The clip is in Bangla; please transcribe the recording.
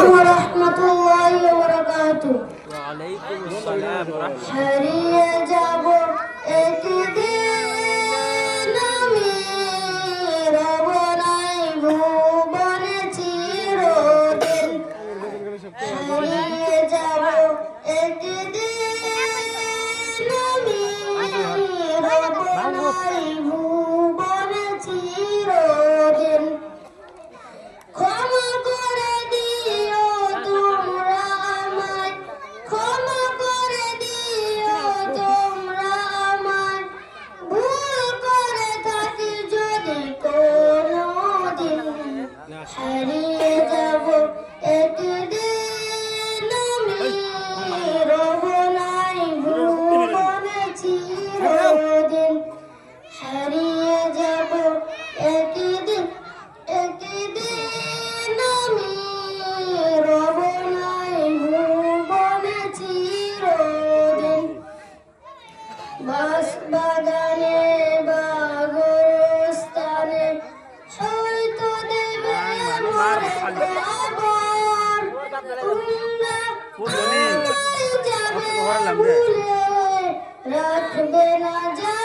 ওয়া রাহমাতুল্লাহি ওয়া বারাকাতুহু। ওয়া আলাইকুম আসসালাম ওয়া রাহমাতুল্লাহ। হারিয়ে যাব একদিন আমি রব নাই ভুবনে চিরদিন। হারিয়ে যাব একদিন আমি রব নাই ভুবনে চিরদিন। ক্ষমা করে দিও তোমরা আমায়, ক্ষমা করে দিও তোমরা আমায়, ভুল করে থাকি যদি কোনোদিন। হারিয়ে যাব একদিন আমি রব নাই ভুবনে চিরদিন। হারিয়ে যাব একদিন, একদিন আমি রব নাই ভুবনে চিরদিন। বাস বাগানে বা গোরস্থানে হয়তো দেবে মরে খবর। তোমরা আমায় যাবে ভুলে, রাখবে না যা